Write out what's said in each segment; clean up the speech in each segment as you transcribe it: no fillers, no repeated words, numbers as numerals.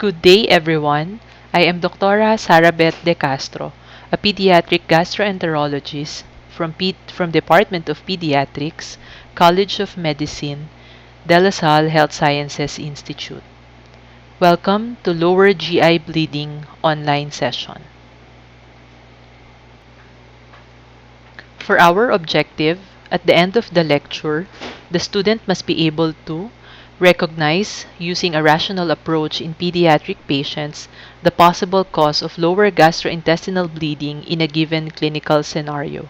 Good day, everyone. I am Dr. Sarabeth De Castro, a pediatric gastroenterologist from Department of Pediatrics, College of Medicine, De La Salle Health Sciences Institute. Welcome to Lower GI Bleeding online session. For our objective, at the end of the lecture, the student must be able to recognize, using a rational approach in pediatric patients, the possible cause of lower gastrointestinal bleeding in a given clinical scenario,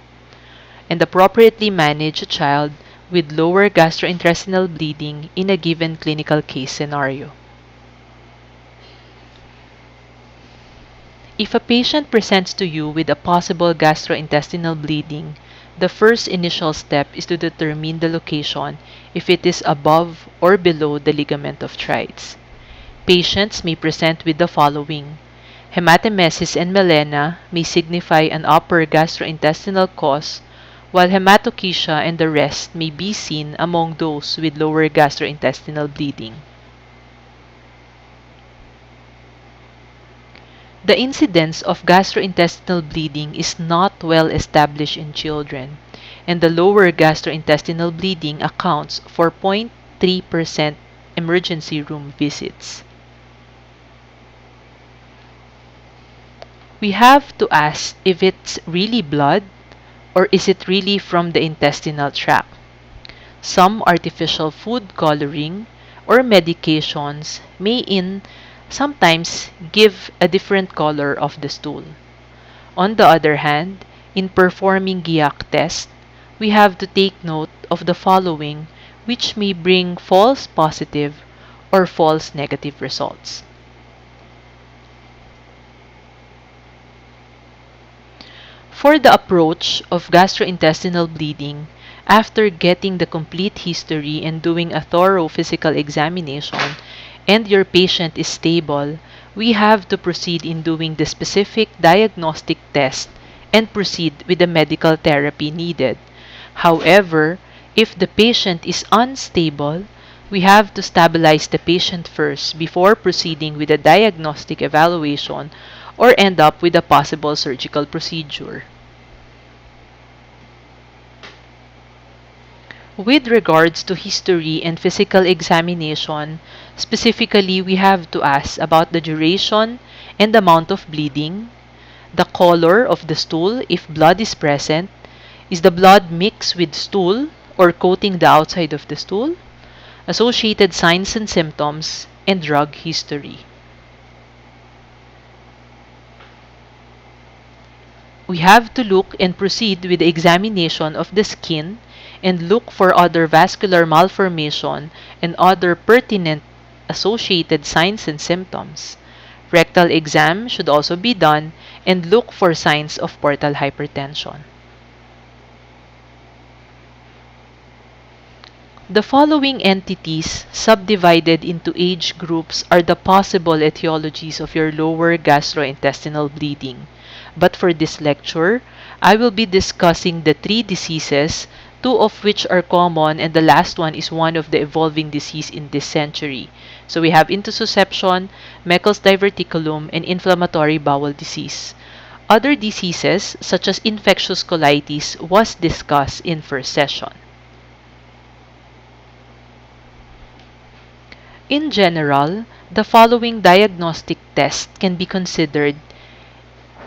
and appropriately manage a child with lower gastrointestinal bleeding in a given clinical case scenario. If a patient presents to you with a possible gastrointestinal bleeding, the first initial step is to determine the location if it is above or below the ligament of Treitz. Patients may present with the following. Hematemesis and melena may signify an upper gastrointestinal cause, while hematochezia and the rest may be seen among those with lower gastrointestinal bleeding. The incidence of gastrointestinal bleeding is not well established in children, and the lower gastrointestinal bleeding accounts for 0.3% emergency room visits. We have to ask if it's really blood or is it really from the intestinal tract. Some artificial food coloring or medications may sometimes give a different color of the stool. On the other hand, in performing GIAC test, we have to take note of the following, which may bring false positive or false negative results. For the approach of gastrointestinal bleeding, after getting the complete history and doing a thorough physical examination, and your patient is stable, we have to proceed in doing the specific diagnostic test and proceed with the medical therapy needed. However, if the patient is unstable, we have to stabilize the patient first before proceeding with a diagnostic evaluation or end up with a possible surgical procedure. With regards to history and physical examination, specifically we have to ask about the duration and amount of bleeding, the color of the stool if blood is present, is the blood mixed with stool or coating the outside of the stool, associated signs and symptoms, and drug history. We have to look and proceed with the examination of the skin and look for other vascular malformation and other pertinent associated signs and symptoms. Rectal exam should also be done and look for signs of portal hypertension. The following entities subdivided into age groups are the possible etiologies of your lower gastrointestinal bleeding. But for this lecture, I will be discussing the three diseases, two of which are common and the last one is one of the evolving disease in this century. So we have intussusception, Meckel's diverticulum, and inflammatory bowel disease. Other diseases, such as infectious colitis, was discussed in first session. In general, the following diagnostic tests can be considered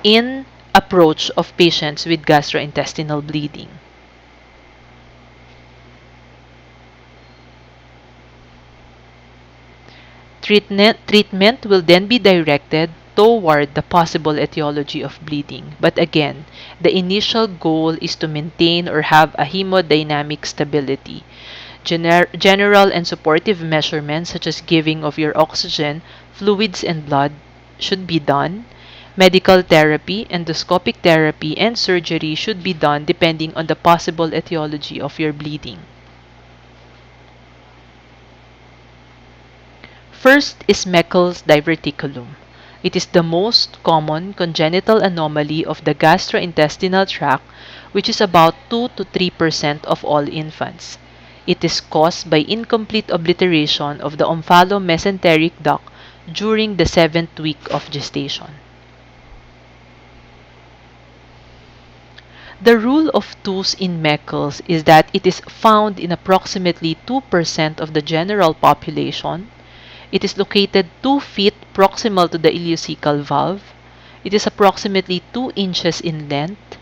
in approach of patients with gastrointestinal bleeding. Treatment will then be directed toward the possible etiology of bleeding. But again, the initial goal is to maintain or have a hemodynamic stability. General and supportive measurements such as giving of your oxygen, fluids, and blood should be done. Medical therapy, endoscopic therapy, and surgery should be done depending on the possible etiology of your bleeding. First is Meckel's diverticulum. It is the most common congenital anomaly of the gastrointestinal tract, which is about 2 to 3% of all infants. It is caused by incomplete obliteration of the omphallomesenteric duct during the 7th week of gestation. The rule of twos in Meckel's is that it is found in approximately 2% of the general population. It is located 2 feet proximal to the ileocecal valve. It is approximately 2 inches in length,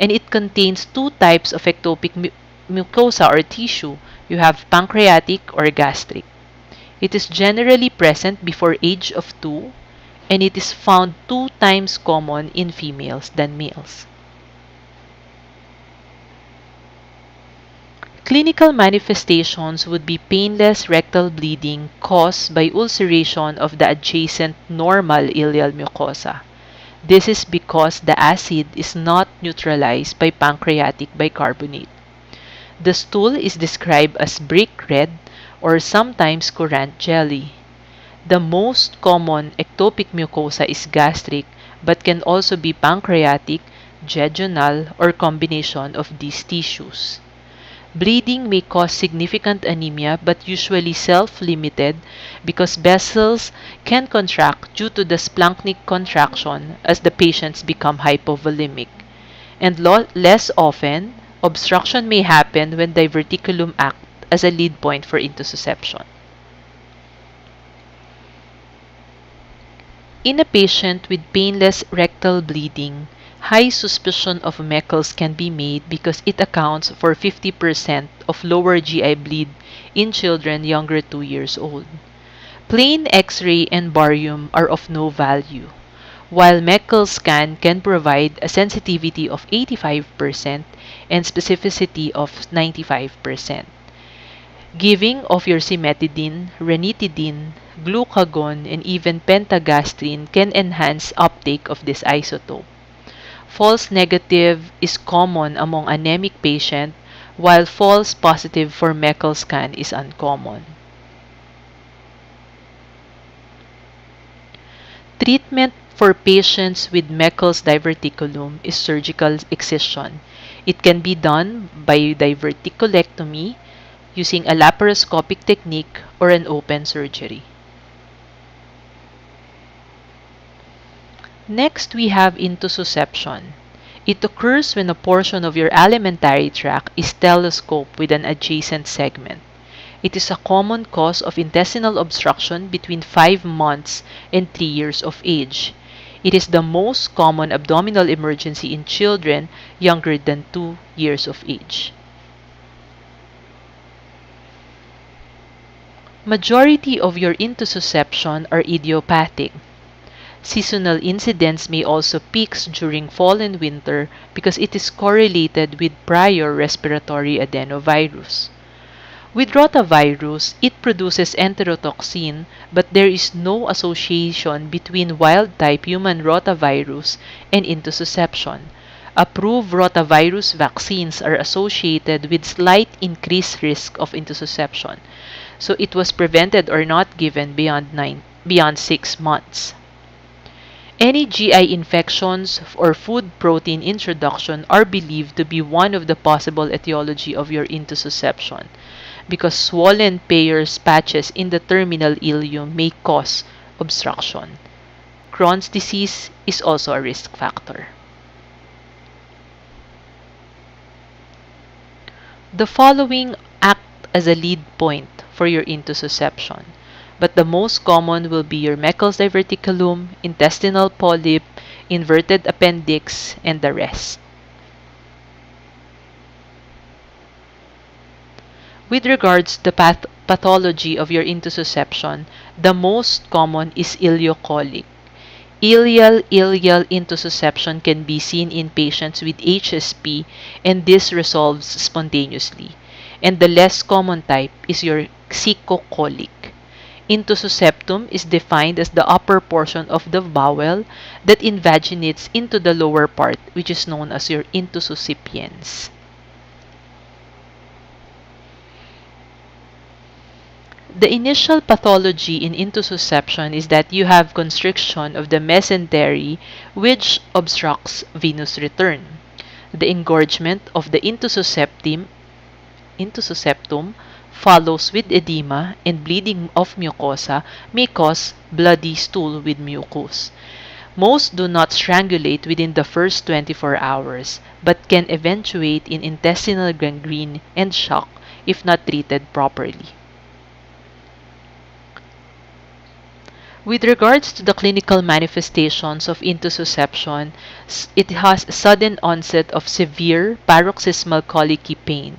and it contains two types of ectopic mucosa or tissue. You have pancreatic or gastric. It is generally present before age of 2, and it is found 2 times common in females than males. Clinical manifestations would be painless rectal bleeding caused by ulceration of the adjacent normal ileal mucosa. This is because the acid is not neutralized by pancreatic bicarbonate. The stool is described as brick red or sometimes currant jelly. The most common ectopic mucosa is gastric but can also be pancreatic, jejunal, or combination of these tissues. Bleeding may cause significant anemia but usually self-limited because vessels can contract due to the splanchnic contraction as the patients become hypovolemic. And less often, obstruction may happen when diverticulum acts as a lead point for intussusception. In a patient with painless rectal bleeding, high suspicion of Meckel's can be made because it accounts for 50% of lower GI bleed in children younger 2 years old. Plain X-ray and barium are of no value, while Meckel's scan can provide a sensitivity of 85% and specificity of 95%. Giving of your cimetidine, ranitidine, glucagon, and even pentagastrin can enhance uptake of this isotope. False negative is common among anemic patients, while false positive for Meckel's scan is uncommon. Treatment for patients with Meckel's diverticulum is surgical excision. It can be done by diverticulectomy using a laparoscopic technique or an open surgery. Next, we have intussusception. It occurs when a portion of your alimentary tract is telescoped with an adjacent segment. It is a common cause of intestinal obstruction between 5 months and 3 years of age. It is the most common abdominal emergency in children younger than 2 years of age. Majority of your intussusception are idiopathic. Seasonal incidence may also peak during fall and winter because it is correlated with prior respiratory adenovirus. With rotavirus, it produces enterotoxin, but there is no association between wild-type human rotavirus and intussusception. Approved rotavirus vaccines are associated with slight increased risk of intussusception, so it was prevented or not given beyond 6 months. Any GI infections or food protein introduction are believed to be one of the possible etiology of your intussusception, because swollen Peyer's patches in the terminal ileum may cause obstruction. Crohn's disease is also a risk factor. The following act as a lead point for your intussusception, but the most common will be your Meckel's diverticulum, intestinal polyp, inverted appendix, and the rest. With regards to the pathology of your intussusception, the most common is ileocolic. Ileal intussusception can be seen in patients with HSP, and this resolves spontaneously. And the less common type is your cecocolic. Intussusceptum is defined as the upper portion of the bowel that invaginates into the lower part, which is known as your intussuscipiens. The initial pathology in intussusception is that you have constriction of the mesentery, which obstructs venous return. The engorgement of the intussusceptum follows with edema and bleeding of mucosa, may cause bloody stool with mucus. Most do not strangulate within the first 24 hours, but can eventuate in intestinal gangrene and shock if not treated properly. With regards to the clinical manifestations of intussusception, it has sudden onset of severe paroxysmal colicky pain.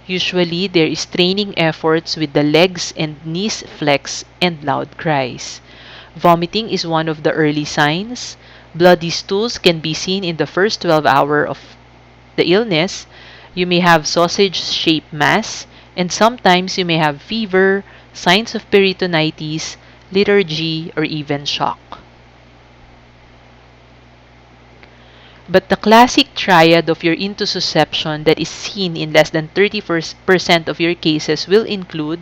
Usually, there is straining efforts with the legs and knees flex and loud cries. Vomiting is one of the early signs. Bloody stools can be seen in the first 12 hours of the illness. You may have sausage-shaped mass, and sometimes you may have fever, signs of peritonitis, lethargy, or even shock. But the classic triad of your intussusception that is seen in less than 30% of your cases will include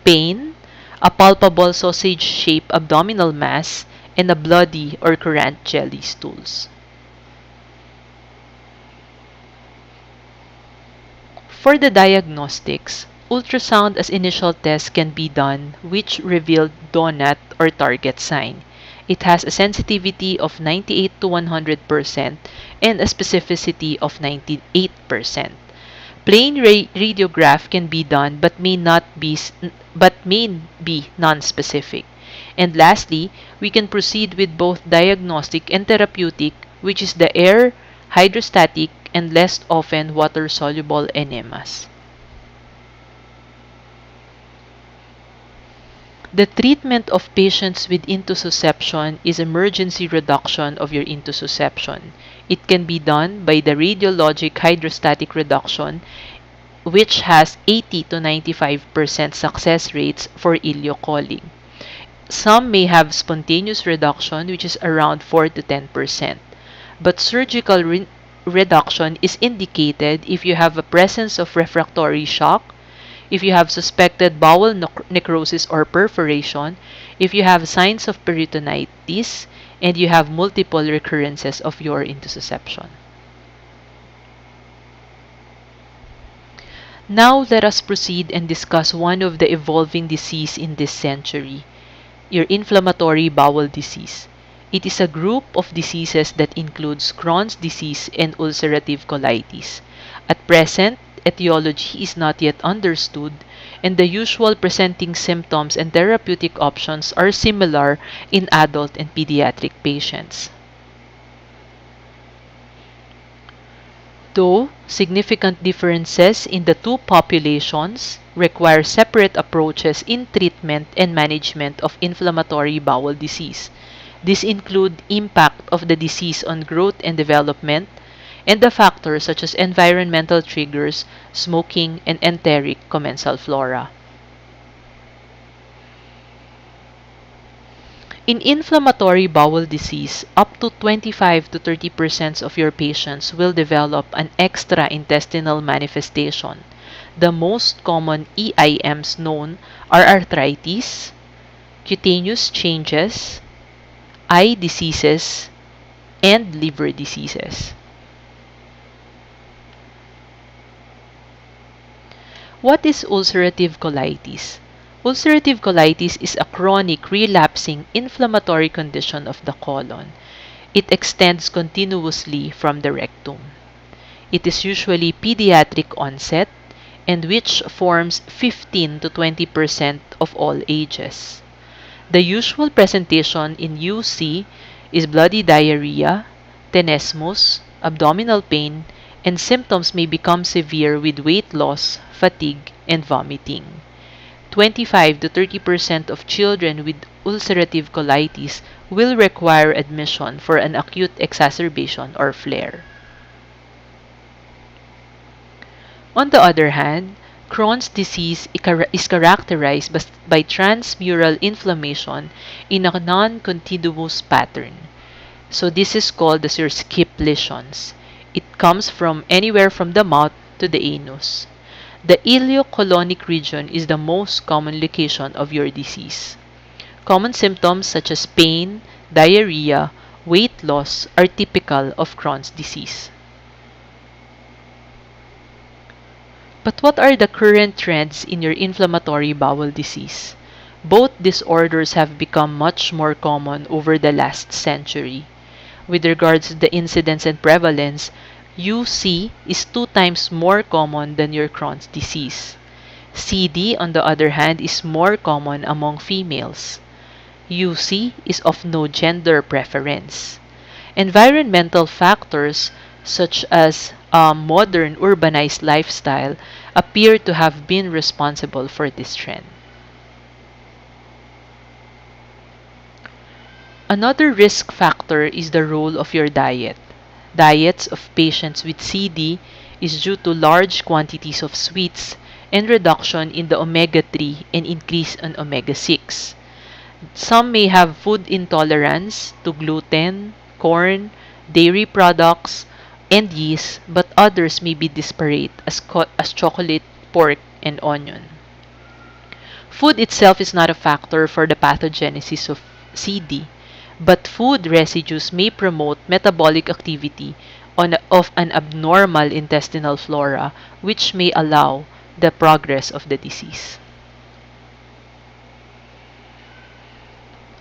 pain, a palpable sausage-shaped abdominal mass, and a bloody or currant jelly stools. For the diagnostics, ultrasound as initial test can be done, which revealed donut or target sign. It has a sensitivity of 98 to 100% and a specificity of 98%. Plain radiograph can be done but may be non-specific. And lastly, we can proceed with both diagnostic and therapeutic, which is the air, hydrostatic, and less often water-soluble enemas. The treatment of patients with intussusception is emergency reduction of your intussusception. It can be done by the radiologic hydrostatic reduction, which has 80 to 95% success rates for ileocoling. Some may have spontaneous reduction, which is around 4 to 10%. But surgical reduction is indicated if you have a presence of refractory shock, if you have suspected bowel necrosis or perforation, if you have signs of peritonitis, and you have multiple recurrences of your intussusception. Now let us proceed and discuss one of the evolving disease in this century, your inflammatory bowel disease. It is a group of diseases that includes Crohn's disease and ulcerative colitis. At present, etiology is not yet understood, and the usual presenting symptoms and therapeutic options are similar in adult and pediatric patients. Though significant differences in the two populations require separate approaches in treatment and management of inflammatory bowel disease. These include impact of the disease on growth and development, and the factors such as environmental triggers, smoking, and enteric commensal flora. In inflammatory bowel disease, up to 25 to 30% of your patients will develop an extra-intestinal manifestation. The most common EIMs known are arthritis, cutaneous changes, eye diseases, and liver diseases. What is ulcerative colitis? Ulcerative colitis is a chronic, relapsing, inflammatory condition of the colon. It extends continuously from the rectum. It is usually pediatric onset and which forms 15 to 20% of all ages. The usual presentation in UC is bloody diarrhea, tenesmus, abdominal pain, and symptoms may become severe with weight loss, fatigue, and vomiting. 25 to 30% of children with ulcerative colitis will require admission for an acute exacerbation or flare. On the other hand, Crohn's disease is characterized by transmural inflammation in a non-continuous pattern. So this is called as your skip lesions. It comes from anywhere from the mouth to the anus. The ileocolonic region is the most common location of your disease. Common symptoms such as pain, diarrhea, weight loss are typical of Crohn's disease. But what are the current trends in your inflammatory bowel disease? Both disorders have become much more common over the last century. With regards to the incidence and prevalence, UC is 2 times more common than your Crohn's disease. CD, on the other hand, is more common among females. UC is of no gender preference. Environmental factors such as a modern urbanized lifestyle appear to have been responsible for this trend. Another risk factor is the role of your diet. Diets of patients with CD is due to large quantities of sweets and reduction in the omega-3 and increase in omega-6. Some may have food intolerance to gluten, corn, dairy products, and yeast, but others may be disparate as chocolate, pork, and onion. Food itself is not a factor for the pathogenesis of CD, but food residues may promote metabolic activity of an abnormal intestinal flora, which may allow the progress of the disease.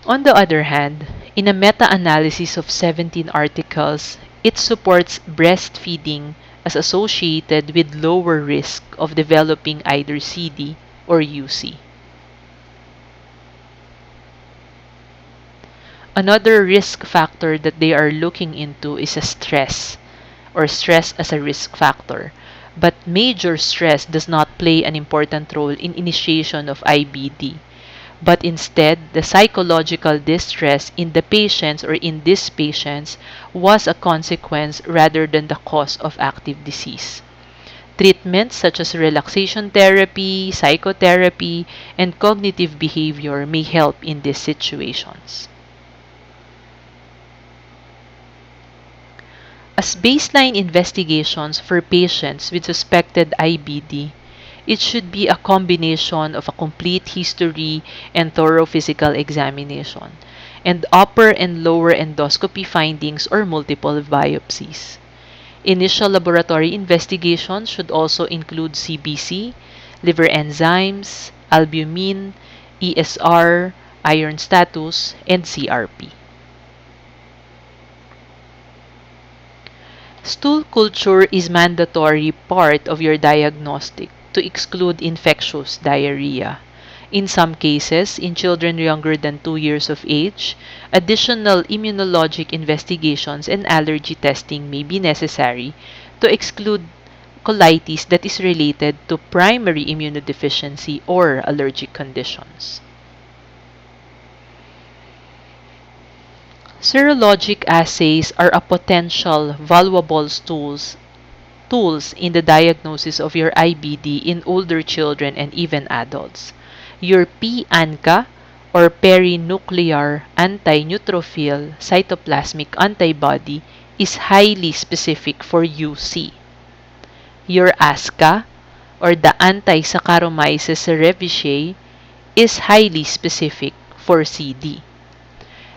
On the other hand, in a meta-analysis of 17 articles, it supports breastfeeding as associated with lower risk of developing either CD or UC. Another risk factor that they are looking into is stress, or stress as a risk factor. But major stress does not play an important role in initiation of IBD, but instead the psychological distress in the patients or in these patients was a consequence rather than the cause of active disease. Treatments such as relaxation therapy, psychotherapy, and cognitive behavior may help in these situations. As baseline investigations for patients with suspected IBD, it should be a combination of a complete history and thorough physical examination, and upper and lower endoscopy findings or multiple biopsies. Initial laboratory investigations should also include CBC, liver enzymes, albumin, ESR, iron status, and CRP. Stool culture is mandatory part of your diagnostic to exclude infectious diarrhea. In some cases, in children younger than 2 years of age, additional immunologic investigations and allergy testing may be necessary to exclude colitis that is related to primary immunodeficiency or allergic conditions. Serologic assays are a potential valuable tools in the diagnosis of your IBD in older children and even adults. Your p-ANCA or perinuclear anti-neutrophil cytoplasmic antibody is highly specific for UC. Your ASCA or the anti-Saccharomyces cerevisiae is highly specific for CD.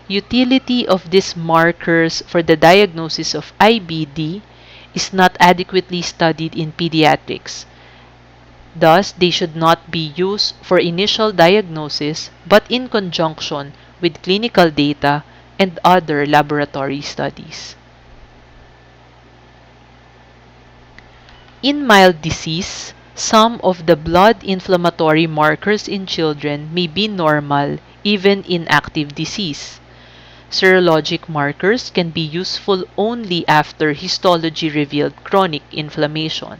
Utility of these markers for the diagnosis of IBD is not adequately studied in pediatrics. Thus, they should not be used for initial diagnosis but in conjunction with clinical data and other laboratory studies. In mild disease, some of the blood inflammatory markers in children may be normal even in active disease. Serologic markers can be useful only after histology revealed chronic inflammation,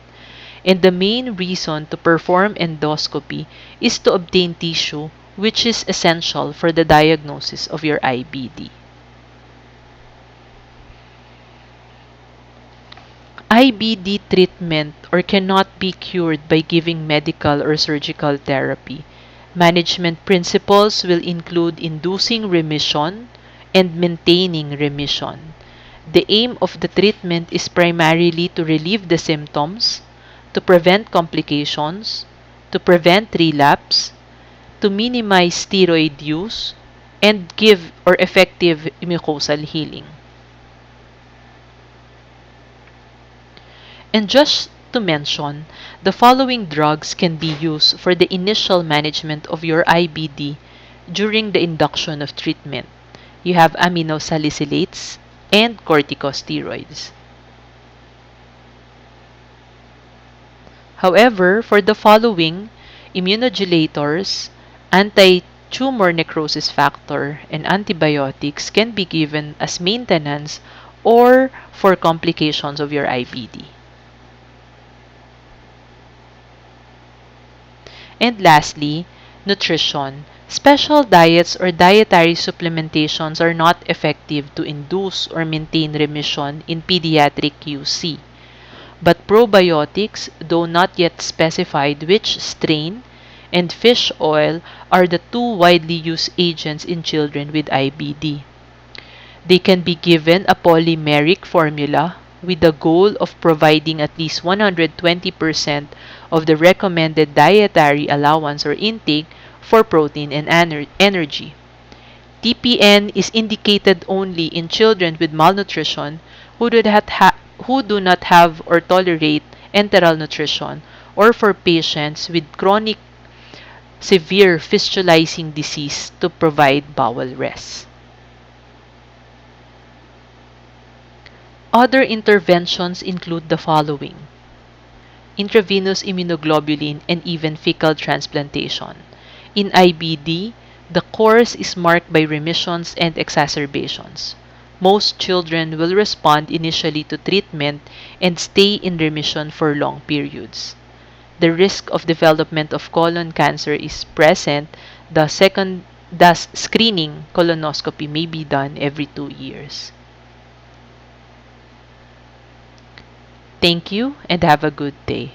and the main reason to perform endoscopy is to obtain tissue, which is essential for the diagnosis of your IBD. IBD treatment or cannot be cured by giving medical or surgical therapy. Management principles will include inducing remission and maintaining remission. The aim of the treatment is primarily to relieve the symptoms, to prevent complications, to prevent relapse, to minimize steroid use, and give or effective mucosal healing. And just to mention, the following drugs can be used for the initial management of your IBD during the induction of treatment. You have aminosalicylates and corticosteroids. However, for the following, immunodulators, anti-tumor necrosis factor, and antibiotics can be given as maintenance or for complications of your IBD. And lastly, nutrition. Special diets or dietary supplementations are not effective to induce or maintain remission in pediatric UC. But probiotics, though not yet specified which strain, and fish oil are the two widely used agents in children with IBD. They can be given a polymeric formula with the goal of providing at least 120% of the recommended dietary allowance or intake for protein and energy. TPN is indicated only in children with malnutrition who do not have or tolerate enteral nutrition, or for patients with chronic severe fistulizing disease to provide bowel rest. Other interventions include the following: intravenous immunoglobulin and even fecal transplantation. In IBD, the course is marked by remissions and exacerbations. Most children will respond initially to treatment and stay in remission for long periods. The risk of development of colon cancer is present, thus screening colonoscopy may be done every 2 years. Thank you and have a good day.